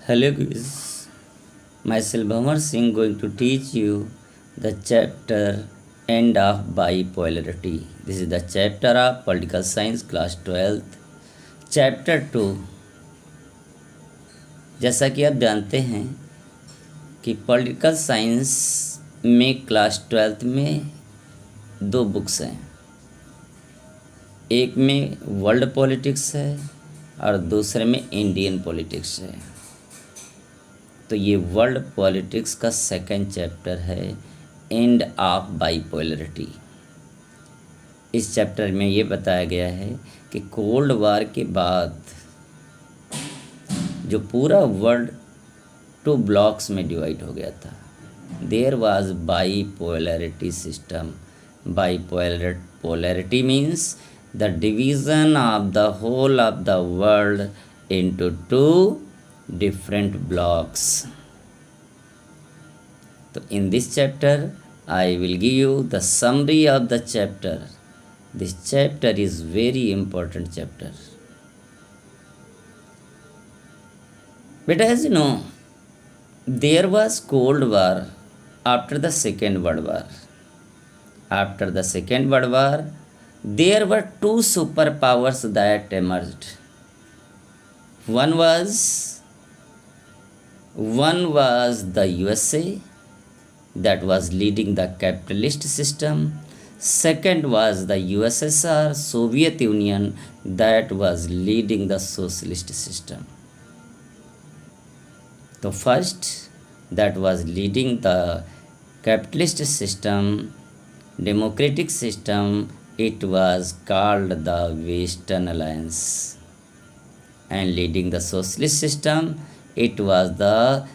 Hello guys, myself Bhamar Singh going to teach you the chapter End of Bipolarity. This is the chapter of Political Science class 12th. Chapter 2. जैसा कि आप जानते हैं कि political science में class 12th में दो books हैं, एक में वर्ल्ड पॉलिटिक्स है और दूसरे में इंडियन पॉलिटिक्स है। तो ये वर्ल्ड पॉलिटिक्स का सेकंड चैप्टर है, एंड ऑफ बाइपोलरिटी। इस चैप्टर में ये बताया गया है कि कोल्ड वार के बाद जो पूरा वर्ल्ड टू ब्लॉक्स में डिवाइड हो गया था, there was bipolarity system. Bipolarity means the division of the whole of the world into two different blocks. So in this chapter I will give you the summary of the chapter. This chapter is very important chapter. But as you know, there was Cold War after the Second World War. After the Second World War, there were two superpowers that emerged. One was the USA, that was leading the capitalist system. Second was the USSR, Soviet Union, that was leading the socialist system. The first, that was leading the capitalist system, democratic system, it was called the Western Alliance. And leading the socialist system, it was the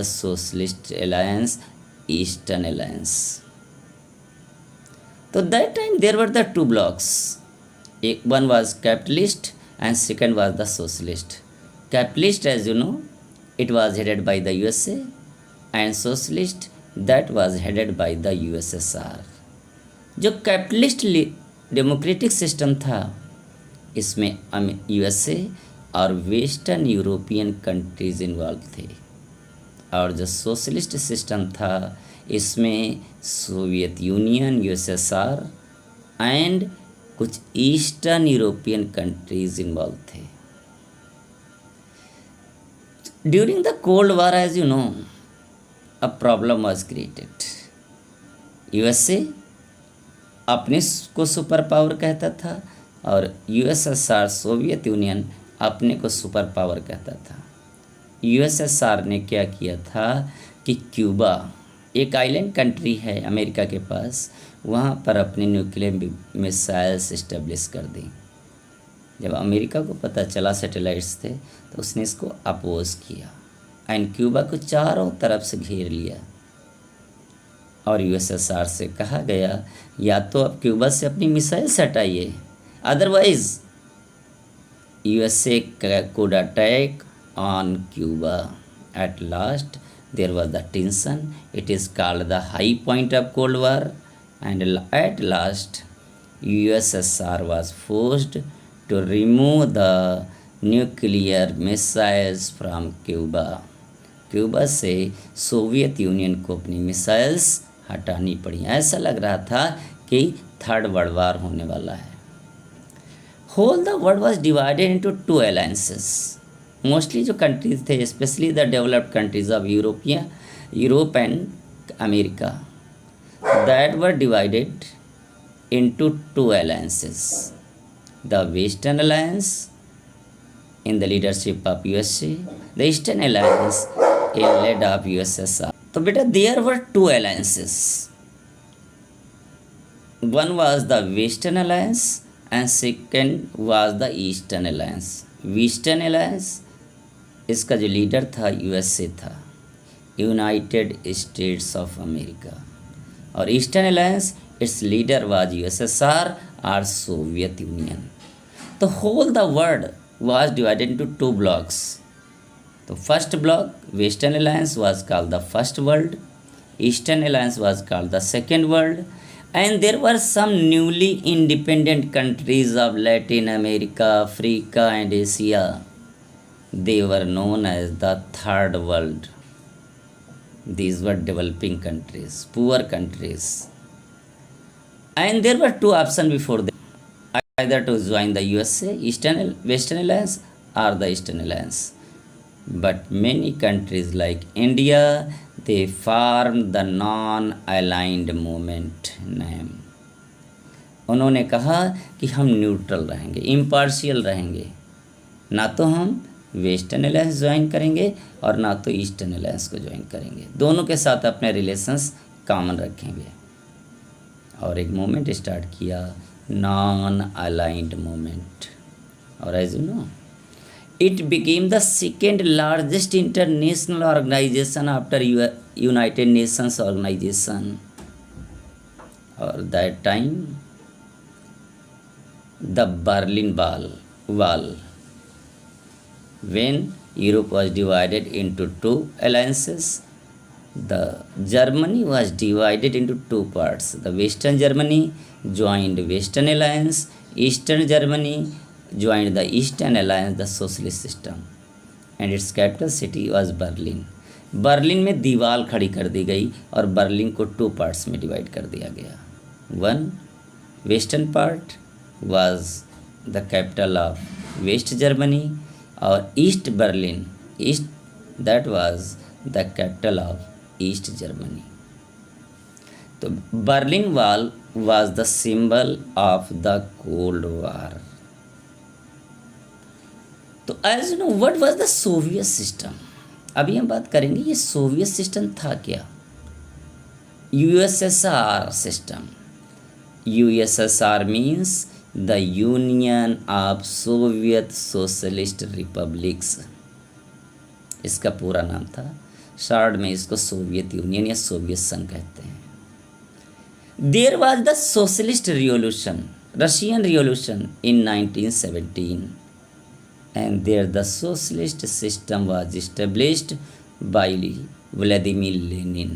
Socialist Alliance, Eastern Alliance. So that time there were the two blocks. One was capitalist and second was the socialist. Capitalist, as you know, it was headed by the USA, and socialist, that was headed by the USSR. जो capitalist democratic system था, इसमें USA और western European countries involve थे, और जो socialist system था इसमें Soviet Union, USSR and कुछ ईस्टर्न यूरोपियन कंट्रीज इन्वॉल्व थे। During the Cold War, as you know, a problem was created. USA अपने को सुपर पावर कहता था और यूएसएसआर, सोवियत यूनियन, अपने को सुपर पावर कहता था। यूएसएसआर ने क्या किया था कि क्यूबा, एक आइलैंड कंट्री है अमेरिका के पास, वहाँ पर अपने न्यूक्लियर मिसाइल्स इस्टेब्लिश कर दी। जब अमेरिका को पता चला सैटेलाइट्स थे तो उसने इसको अपोज किया एंड क्यूबा को चारों तरफ से घेर लिया, और यूएसएसआर से कहा गया या तो अब क्यूबा से अपनी मिसाइल्स हटाइए, otherwise USA could attack on Cuba. At last there was the tension. It is called the high point of Cold War, and at last USSR was forced to remove the nuclear missiles from Cuba. Cuba से Soviet union को अपनी missiles हटानी पड़ी। ऐसा लग रहा था कि third world war होने वाला है। Whole the world was divided into two alliances. Mostly जो कंट्रीज थे, specially the developed countries of Europe and America, that were divided into two alliances. The Western alliance in the leadership of USA, the Eastern alliance in led of USSR. तो बेटा there were two alliances, one was the Western alliance and second was the Eastern alliance. Western alliance, इसका जो leader था USA था, United States of America, और eastern alliance, its leader was USSR और Soviet Union. तो whole the world was divided into two blocks. तो first block, western alliance, was called the first world, eastern alliance was called the second world, and there were some newly independent countries of Latin America, Africa and Asia. they were known as the third world. These were developing countries, poor countries, and there were two options before them, either to join the USA Western Alliance or the Eastern Alliance. But many countries like India, they formed the non-aligned movement name. उन्होंने कहा कि हम neutral रहेंगे, impartial रहेंगे, ना तो हम western alliance join करेंगे और ना तो ईस्टर्न अलायंस को ज्वाइन करेंगे, दोनों के साथ अपने रिलेशंस कॉमन रखेंगे। और एक मूवमेंट स्टार्ट किया, नॉन अलाइंड मूवमेंट। और as you know, it became the second largest international organisation after United Nations organisation. और that time the Berlin wall when Europe was divided into two alliances, the Germany was divided into two parts. The Western Germany joined Western Alliance, Eastern Germany joined the Eastern Alliance, the socialist system, and its capital city was Berlin. Berlin में दीवार खड़ी कर दी गई और Berlin को two parts में divide कर दिया गया। One western part was the capital of West Germany, और east Berlin, east that was the capital of East Germany. तो Berlin wall was the symbol of the Cold War. तो as you know, what was the Soviet system? अभी हम बात करेंगे ये Soviet system था क्या। USSR system, USSR means the union of Soviet socialist republics, इसका पूरा नाम था। शॉर्ट में इसको सोवियत यूनियन या सोवियत संघ कहते हैं। There was the socialist revolution, Russian revolution in 1917, and there the socialist system was established by Vladimir Lenin.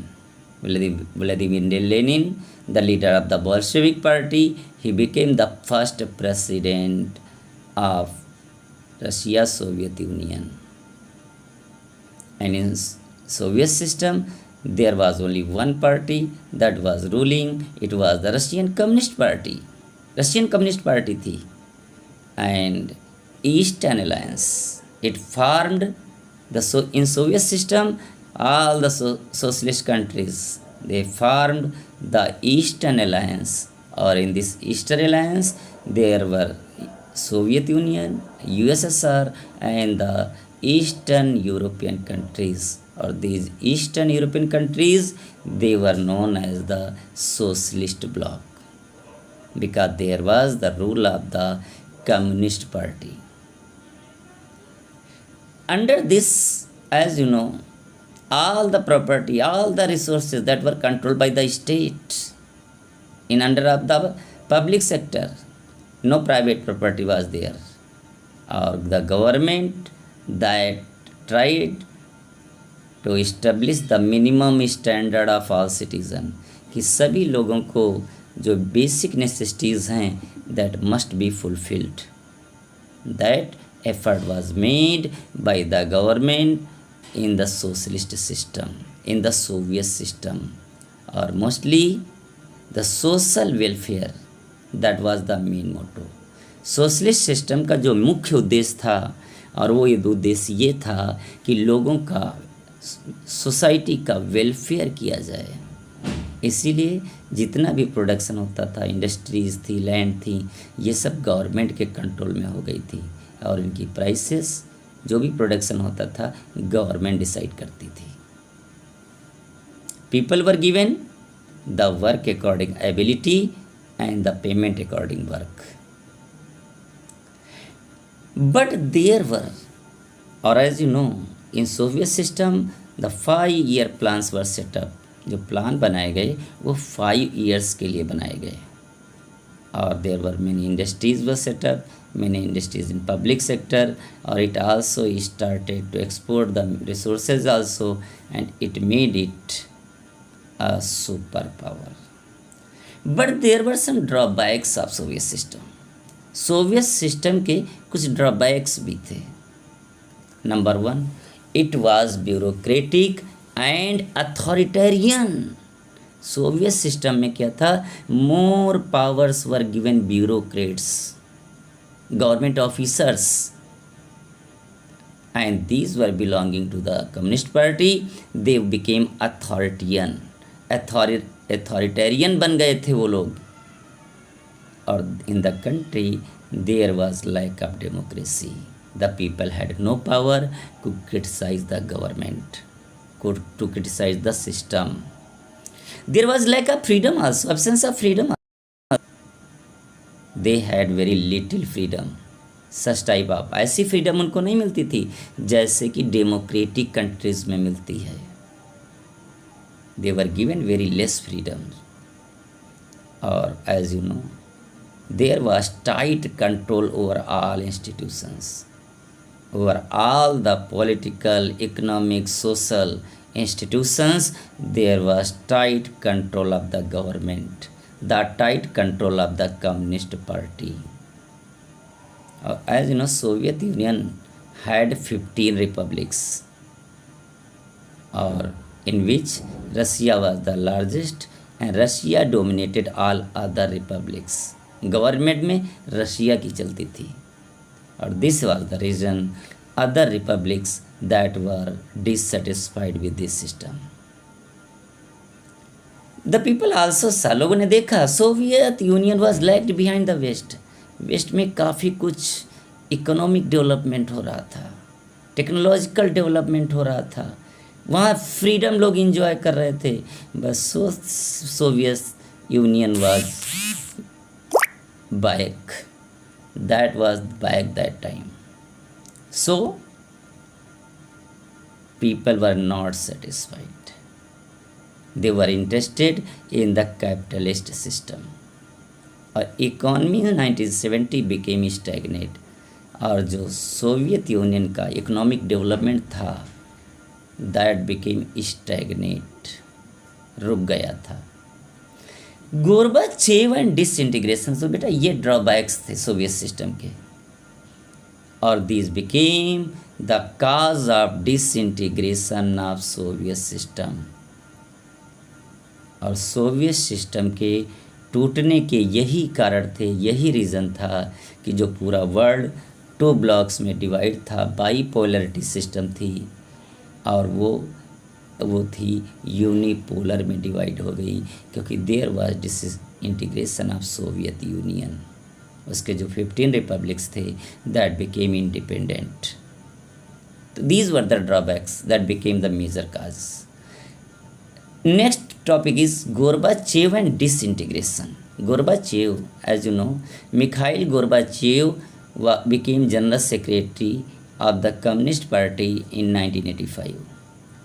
Vladimir Lenin, the leader of the Bolshevik party, he became the first president of Russia, Soviet Union. And in Soviet system, there was only one party that was ruling. It was the Russian Communist Party. Russian Communist Party थी। And Eastern Alliance, it formed in Soviet system, all the socialist countries, they formed the Eastern Alliance, or in this Eastern Alliance there were Soviet Union, USSR, and the Eastern European countries, or these Eastern European countries, they were known as the socialist bloc because there was the rule of the Communist Party. Under this, as you know, all the property, all the resources that were controlled by the state in under of the public sector, no private property was there, or the government that tried to establish the minimum standard of all citizen, कि सभी लोगों को जो basic necessities हैं that must be fulfilled. That effort was made by the government in the socialist system, in the Soviet system, or mostly the social welfare, that was the main motto. Socialist system का जो मुख्य उद्देश्य था, और वो ये उद्देश्य ये था कि लोगों का, सोसाइटी का वेलफेयर किया जाए। इसीलिए जितना भी प्रोडक्शन होता था, इंडस्ट्रीज़ थी, लैंड थी, ये सब गवर्नमेंट के कंट्रोल में हो गई थी, और इनकी प्राइसेस, जो भी प्रोडक्शन होता था, गवर्नमेंट डिसाइड करती थी। People were given the work according ability and the payment according work. But there were, और as you know, in Soviet system the 5 year plans were set up. जो प्लान बनाए गए वो 5 ईयर्स के लिए बनाए गए, और there were many industries were set up, many industries in public sector, or it also started to export the resources also, and it made it a superpower. But there were some drawbacks of Soviet system के कुछ drawbacks भी थे। Number one, it was bureaucratic and authoritarian. Soviet system में क्या था, more powers were given bureaucrats, government officers, and these were belonging to the communist party. They became authoritarian बन गए थे वो लोग। और in the country there was lack of democracy. The people had no power to criticize the government, to criticize the system. There was lack of freedom also, absence of freedom. They had very little freedom. Such type of ऐसी freedom उनको नहीं मिलती थी जैसे कि democratic countries में मिलती है। They were given very less freedom. और as you know there was tight control over all institutions, over all the political, economic, social institutions. There was tight control of the government, the tight control of the communist party. As you know, Soviet Union had 15 republics, or in which Russia was the largest, and Russia dominated all other republics. Government में Russia की चलती थी, और this was the reason other republics that were dissatisfied with this system. The people also saw, लोगों ने देखा Soviet Union was lagged behind the West. West में काफ़ी कुछ इकोनॉमिक डेवलपमेंट हो रहा था, टेक्नोलॉजिकल डेवलपमेंट हो रहा था, वहाँ फ्रीडम लोग इंजॉय कर रहे थे। बस Soviet union was back, that was back that time. So people were not satisfied, they were interested in the capitalist system. और इकॉनमी 1970 बिकेम स्टैग्नेट, और जो सोवियत यूनियन का इकोनॉमिक डेवलपमेंट था दैट बिकेम स्टैग्नेट, रुक गया था। Gorbachev and disintegration, तो बेटा ये ड्रॉबैक्स थे सोवियत सिस्टम के, और this became the cause of disintegration of Soviet system. और सोवियत सिस्टम के टूटने के यही कारण थे, यही रीज़न था कि जो पूरा वर्ल्ड 2 ब्लॉक्स में डिवाइड था, बाईपोलरिटी सिस्टम थी, और वो थी यूनिपोलर में डिवाइड हो गई, क्योंकि there was disintegration of Soviet Union. उसके जो 15 रिपब्लिक्स थे दैट बिकेम इंडिपेंडेंट। तो these were the drawbacks that became the major cause. Next topic is Gorbachev and disintegration. Gorbachev, as you know, Mikhail Gorbachev became General Secretary of the Communist Party in 1985.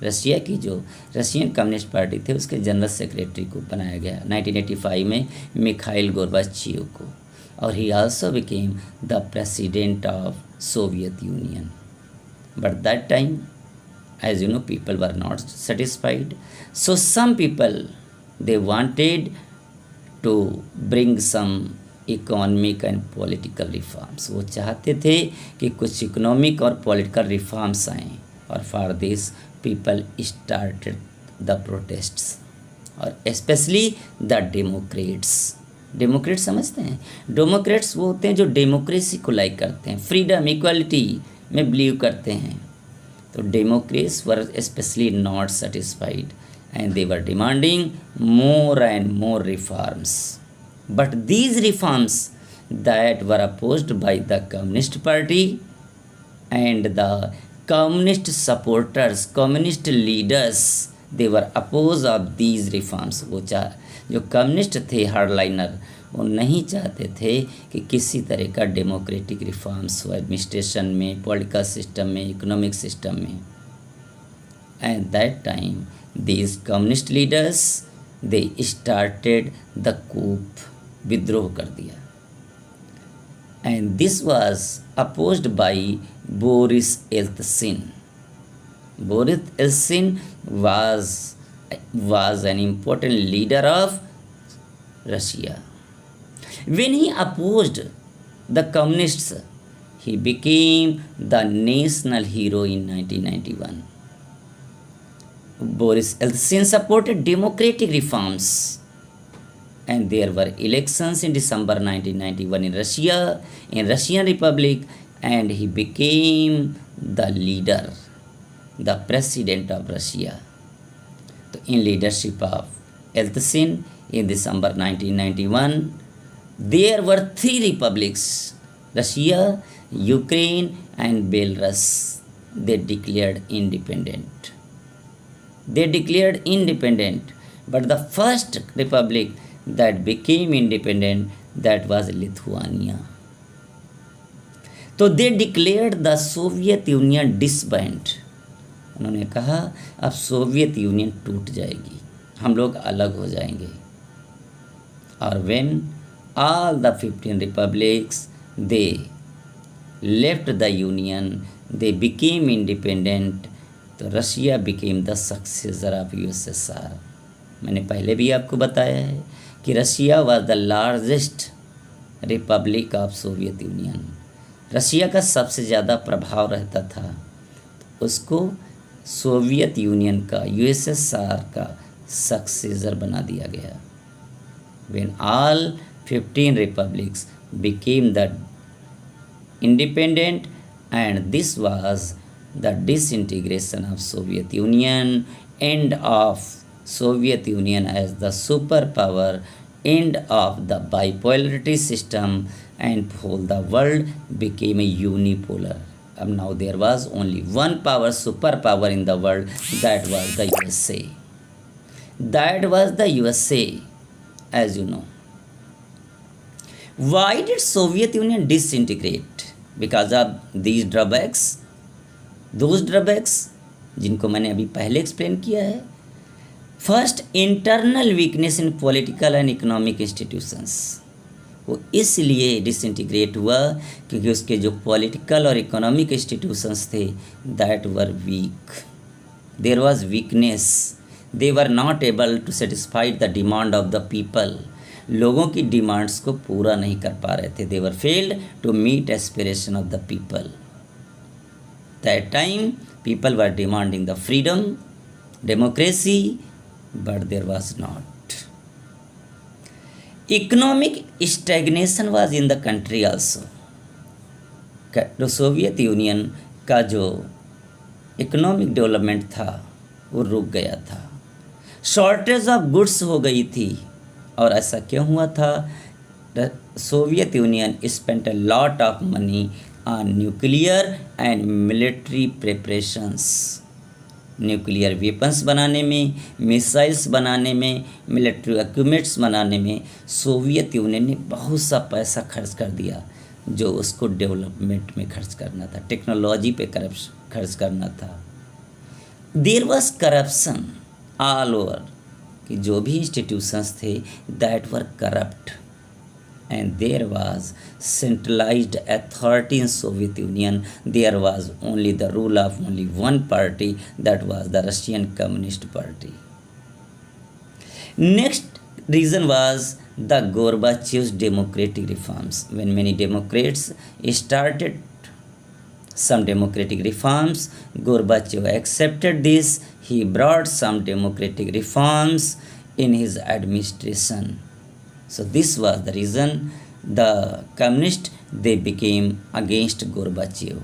Russia की जो Russian communist party थे उसके general secretary को बनाया गया 1985 में Mikhail Gorbachev को, और ही also became the president of Soviet union. But that time, as you know, people were not satisfied, so some people, they wanted to bring some economic and political reforms. वो चाहते थे कि कुछ economic और political reforms आएँ, और for this people started the protests, और specially the Democrats. Democrats समझते हैं, डेमोक्रेट्स वो होते हैं जो डेमोक्रेसी को लाइक करते हैं, फ्रीडम इक्वालिटी में बिलीव करते हैं। तो Democrats were specially not satisfied and they were demanding more and more reforms. But these reforms that were opposed by the Communist Party and the communist supporters, communist leaders, they were opposed of these reforms. वो जो communist थे hardliner, वो नहीं चाहते थे कि किसी तरह का डेमोक्रेटिक रिफॉर्म्स हो एडमिनिस्ट्रेशन में, पॉलिटिकल सिस्टम में, इकोनॉमिक सिस्टम में। At that time these communist leaders, they started the coup, विद्रोह कर दिया, and this was opposed by Boris Yeltsin. Boris Yeltsin was an important leader of Russia. When he opposed the communists, he became the national hero in 1991. Boris Yeltsin supported democratic reforms, and there were elections in December 1991 in Russia, in Russian Republic, and he became the leader, the president of Russia. So in leadership of Yeltsin in December 1991, there were three republics, Russia, Ukraine, and Belarus. They declared independent. They declared independent, but the first republic that became independent, that was Lithuania. तो they declared the Soviet Union disband. उन्होंने कहा अब Soviet union टूट जाएगी, हम लोग अलग हो जाएंगे. और when all the 15 republics they left the union, they became independent. तो Russia became the successor of USSR. मैंने पहले भी आपको बताया है कि Russia was the largest republic of Soviet union. Russia का सबसे ज़्यादा प्रभाव रहता था, उसको सोवियत यूनियन का, यूएसएसआर का सक्सेसर बना दिया गया. When all 15 republics became the independent, and this was the disintegration of Soviet Union, end of Soviet Union as the superpower, end of the bipolarity system, and whole the world became a unipolar. Now there was only one power, superpower in the world, that was the USA. That was the USA, as you know. Why did Soviet Union disintegrate? Because of these drawbacks. Those drawbacks जिनको मैंने अभी पहले explain किया है. First, internal weakness in political and economic institutions. वो इसलिए disintegrate हुआ क्योंकि उसके जो पॉलिटिकल और इकोनॉमिक इंस्टीट्यूशंस थे, that were weak. There was weakness. They were not able to satisfy the demand of the people. लोगों की डिमांड्स को पूरा नहीं कर पा रहे थे. They were failed to meet aspiration of the people. That time people were demanding the freedom, democracy, but there was not. Economic stagnation was in the country also. तो सोवियत यूनियन का जो इकोनॉमिक डेवलपमेंट था वो रुक गया था. Shortage of goods हो गई थी. और ऐसा क्यों हुआ था? Soviet union spent a lot of money on nuclear and military preparations. Nuclear weapons बनाने में, मिसाइल्स बनाने में, मिलिट्री इक्विपमेंट्स बनाने में सोवियत यूनियन ने बहुत सा पैसा खर्च कर दिया, जो उसको डेवलपमेंट में खर्च करना था, टेक्नोलॉजी पे खर्च करना था. There was corruption all over, कि जो भी इंस्टीट्यूशंस थे that were corrupt. And there was centralized authority in Soviet Union. There was only the rule of only one party, that was the Russian Communist Party. Next reason was the Gorbachev's democratic reforms. When many Democrats started some democratic reforms, Gorbachev accepted this. He brought some democratic reforms in his administration. So this was the reason the communists, they became against Gorbachev,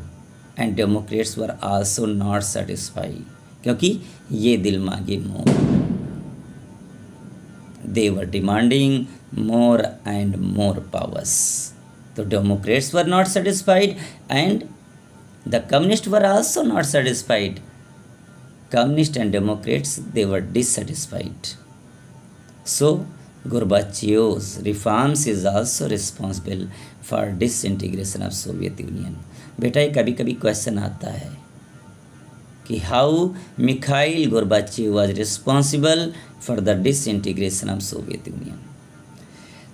and Democrats were also not satisfied, क्योंकि ये दिल मांगे मोर. They were demanding more and more powers. So Democrats were not satisfied and the communists were also not satisfied. Communists and Democrats, they were dissatisfied. So Gorbachev's reforms is also responsible for disintegration of Soviet Union. बेटा ये कभी कभी question आता है कि how Mikhail Gorbachev was responsible for the disintegration of Soviet Union.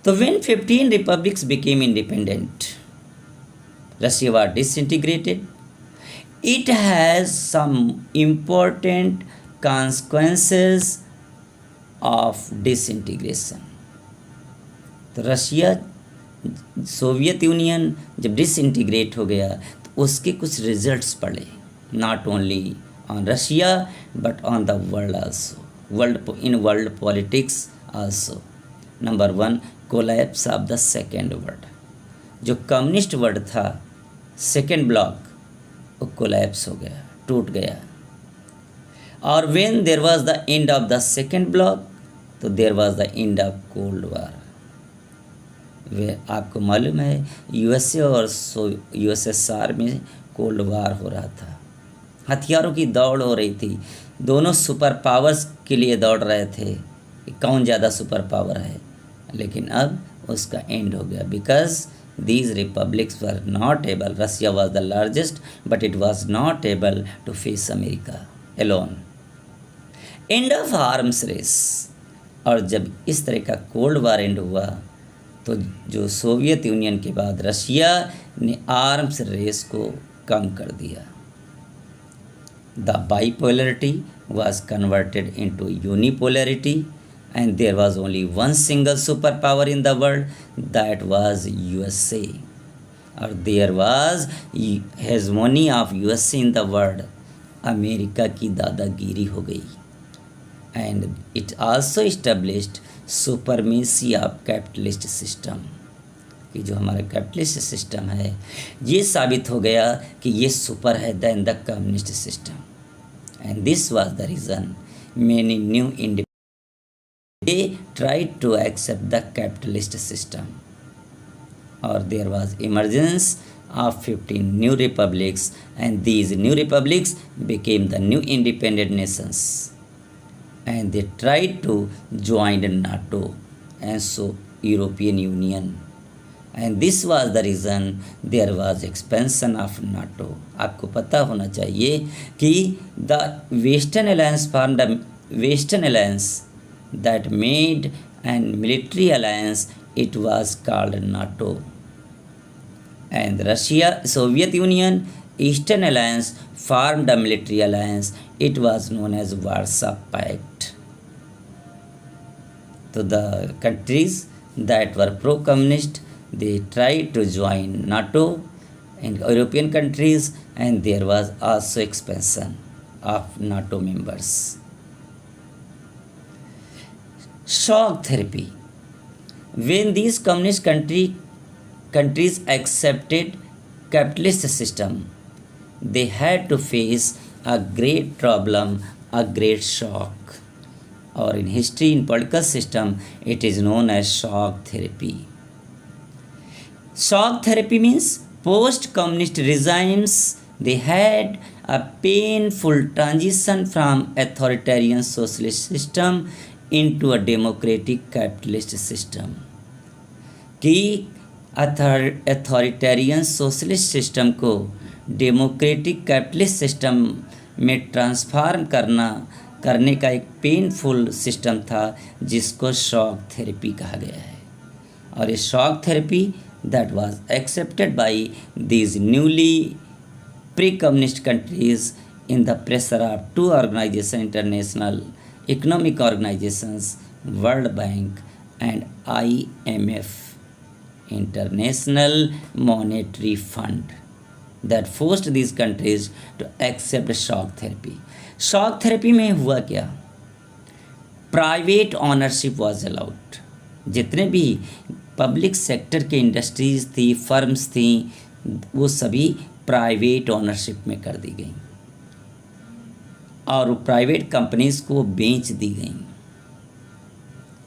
तो when 15 republics became independent, Russia was disintegrated. It has some important consequences of disintegration. तो Russia Soviet Union जब डिसइंटीग्रेट हो गया तो उसके कुछ रिजल्ट्स पड़े, not only on Russia but on the world also, world politics also. Number 1, collapse of the second world. जो communist world था, सेकेंड ब्लॉक, वो कोलैप्स हो गया, टूट गया। और when there was the end of the second bloc, तो there was the end of cold war. वे आपको मालूम है यूएसए और यूएसएसआर में कोल्ड वार हो रहा था, हथियारों की दौड़ हो रही थी, दोनों सुपर पावर्स के लिए दौड़ रहे थे कि कौन ज़्यादा सुपर पावर है। लेकिन अब उसका एंड हो गया, because these republics were not able, Russia was the largest but it was not able to face America alone. End of arms race। और जब इस तरह का कोल्ड वार एंड हुआ तो जो सोवियत यूनियन के बाद रशिया ने आर्म्स रेस को कम कर दिया। The bipolarity was converted into unipolarity and there was only one single superpower in the world, that was USA, or there was hegemony of USA in the world। America की दादागिरी हो गई। and it also established supremacy of capitalist system, कि जो हमारा capitalist system है ये साबित हो गया कि ये सुपर है than the communist system. And this was the reason many new independent they tried to accept the capitalist system, or there was emergence of 15 new republics and these new republics became the new independent nations and they tried to join NATO and so European Union, and this was the reason there was expansion of NATO। आपको पता होना चाहिए कि the Western Alliance formed a Western Alliance that made an military alliance, it was called NATO, and Russia, Soviet Union, Eastern Alliance formed a military alliance, it was known as Warsaw Pact। So the countries that were pro-communist, they tried to join NATO and European countries, and there was also expansion of NATO members। shock therapy, when these communist countries accepted capitalist system, they had to face a great problem, a great shock, or in history, in political system, it is known as shock therapy। Shock therapy means post-communist regimes, they had a painful transition from authoritarian socialist system into a democratic capitalist system, कि authoritarian socialist system को democratic capitalist system में transform करने का एक painful system था जिसको shock therapy कहा गया है। और ये shock therapy that was accepted by these newly pre communist countries in the pressure of two organisation, international economic organizations, World Bank and IMF, International Monetary Fund, that forced these countries to accept shock therapy। shock therapy में हुआ क्या? Private ownership was allowed. जितने भी public sector के industries थी, firms थी, वो सभी प्राइवेट ऑनरशिप में कर दी गई और प्राइवेट कंपनीज को बेच दी गई।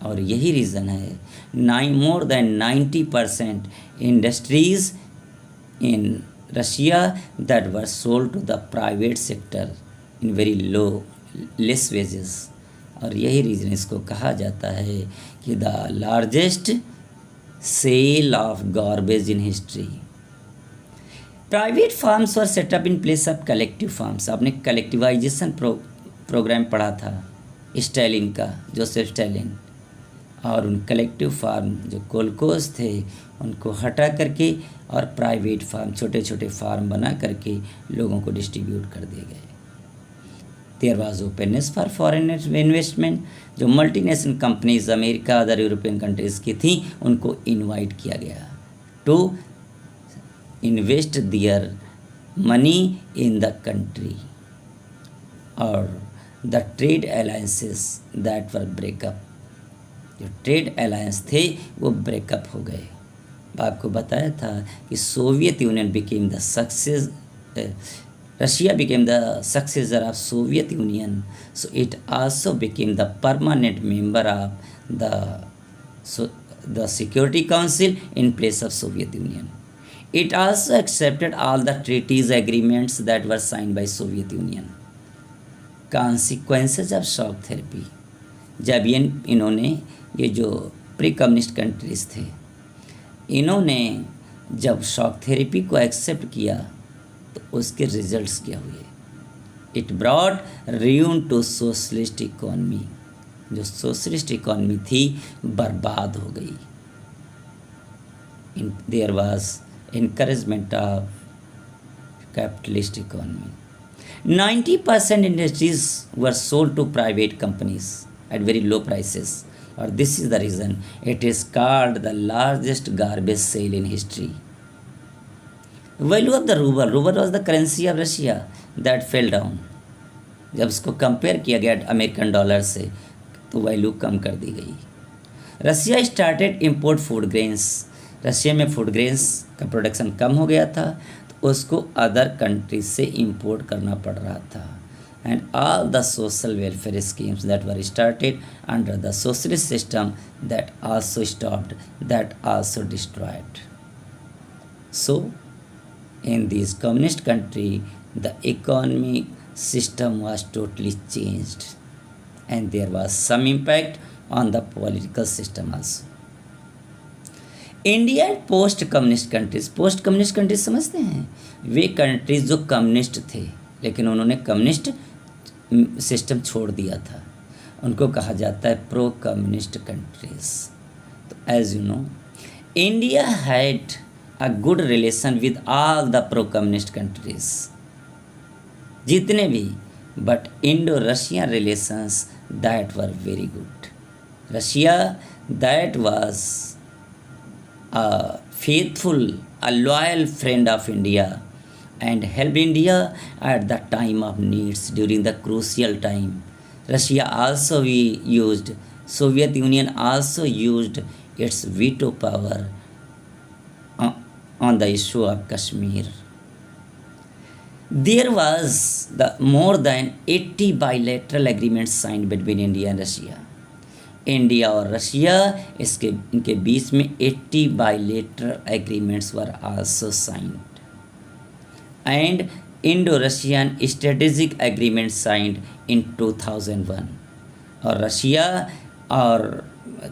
और यही रीज़न है more than 90% industries in Russia that were sold to the private sector in very less wages. और यही रीज़न इसको कहा जाता है कि the largest sale of garbage in history. Private farms were set up in place of collective farms. आपने collectivisation programme पढ़ा था स्टालिन का, जोसेफ स्टालिन। और उन कलेक्टिव फार्म जो कोलकोस थे उनको हटा करके और प्राइवेट फार्म, छोटे छोटे फार्म बना करके लोगों को डिस्ट्रीब्यूट कर दिए गए। There was openness for foreign investment. जो multinational companies America, other European countries की थी, उनको इनवाइट किया गया। to invest their money in the country, और the trade alliances that were break up, जो ट्रेड अलायंस थे वो ब्रेकअप हो गए। आपको बताया था कि Soviet union became the success, Russia became the successor of Soviet union, so it also became the permanent member of the security council in place of Soviet union. It also accepted all the treaties agreements that were signed by Soviet Union. Consequences of shock therapy, जब इन्होंने ये जो pre communist countries थे, इन्होंने जब shock therapy को accept किया तो उसके रिजल्ट्स क्या हुए? It brought ruin to socialist economy, जो सोशलिस्ट इकोनॉमी थी बर्बाद हो गई। There was encouragement of capitalist economy. 90% industries were sold to private companies at very low prices, or this is the reason it is called the largest garbage sale in history. Value of the ruble, ruble was the currency of Russia that fell down. जब उसको compare किया गया American dollar से तो value कम कर दी गई। Russia started import food grains, Russia में food grains का प्रोडक्शन कम हो गया था तो उसको अदर कंट्रीज से इंपोर्ट करना पड़ रहा था। And all the social welfare schemes that were started under the socialist system that also stopped, that also destroyed. So in this communist country the economic system was totally changed and there was some impact on the political system also. India and post communist countries, post communist countries समझते हैं? वे countries जो communist थे लेकिन उन्होंने communist system छोड़ दिया था, उनको कहा जाता है प्रो कम्युनिस्ट कंट्रीज। तो as you know India had a good relation with all the pro communist countries, जितने भी, but Indo Russian relations that were very good. Russia that was a faithful, a loyal friend of India and helped India at the time of needs during the crucial time. Russia also used, Soviet Union also used its veto power on the issue of Kashmir. There was more than 80 bilateral agreements signed between India and Russia. India और Russia इनके बीच में 80 bilateral agreements were also signed and Indo Russian strategic agreement signed in 2001। और Russia और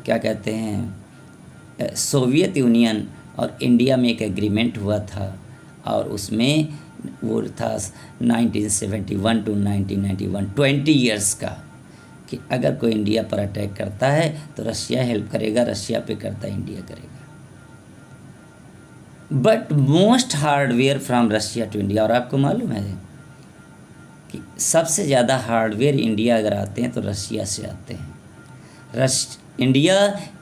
क्या कहते हैं Soviet union और India में एक एग्रीमेंट हुआ था और उसमें वो था 1971 टू 1991, 20 ईयर्स का, कि अगर कोई इंडिया पर अटैक करता है तो रशिया हेल्प करेगा, रशिया पे करता है इंडिया करेगा। But most hardware from Russia to India, और आपको मालूम है कि सबसे ज़्यादा हार्डवेयर इंडिया अगर आते हैं तो रशिया से आते हैं। India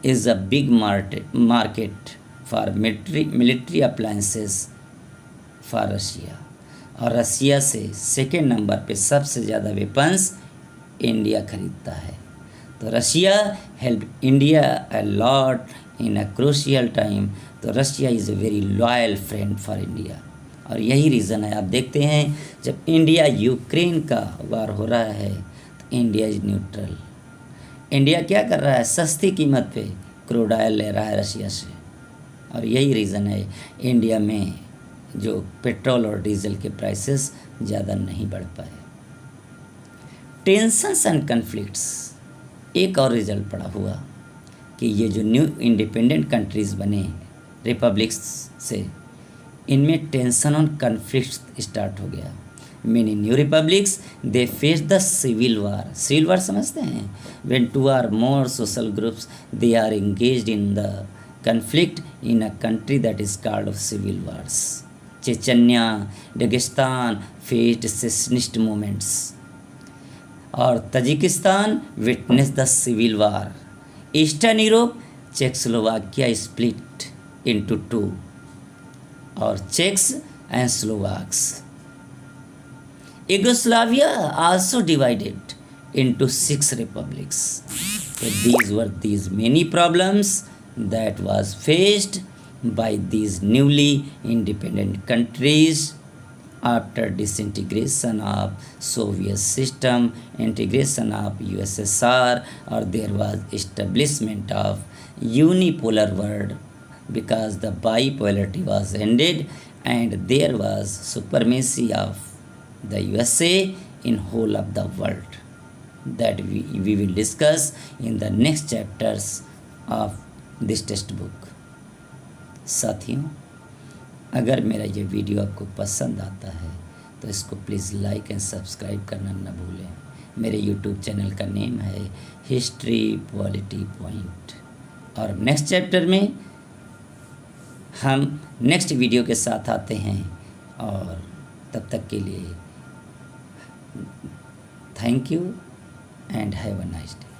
is a big market for military appliances for Russia, और रशिया से सेकेंड नंबर पे सबसे ज़्यादा वेपन्स इंडिया खरीदता है। तो Russia help India a lot in a crucial time, तो Russia is a very loyal friend for India. और यही रीज़न है, आप देखते हैं जब इंडिया यूक्रेन का वार हो रहा है तो इंडिया इज़ न्यूट्रल। इंडिया क्या कर रहा है? सस्ती कीमत पे क्रूड ऑयल ले रहा है रशिया से, और यही रीज़न है इंडिया में जो पेट्रोल और डीजल के प्राइसेस ज़्यादा नहीं बढ़ पाए। टेंशंस एंड कन्फ्लिक्ट्स, एक और रिजल्ट पड़ा हुआ कि ये जो न्यू इंडिपेंडेंट कंट्रीज़ बने रिपब्लिक्स से, इनमें टेंशन और कन्फ्लिक्ट स्टार्ट हो गया। Many new republics they face the civil war. Civil war समझते हैं? When two are more social groups they are engaged in the conflict in a country that is called of civil wars. Chechnya, Dagestan faced secessionist movements, और Tajikistan witness the civil war. Eastern Europe, Czechoslovakia split into 2 और Czechs and Slovaks. Yugoslavia also divided into 6 republics. So these were these many problems that was faced by these newly independent countries after disintegration of Soviet system, integration of USSR, or there was establishment of unipolar world because the bipolarity was ended and there was supremacy of the USA in whole of the world. That we will discuss in the next chapters of this text book. साथियों, अगर मेरा ये video आपको पसंद आता है तो इसको प्लीज़ लाइक एंड सब्सक्राइब करना न भूलें. मेरे यूट्यूब चैनल का नेम है हिस्ट्री पॉलिटी पॉइंट. और नेक्स्ट चैप्टर में हम नेक्स्ट वीडियो के साथ आते हैं और तब तक के लिए thank you and have a nice day.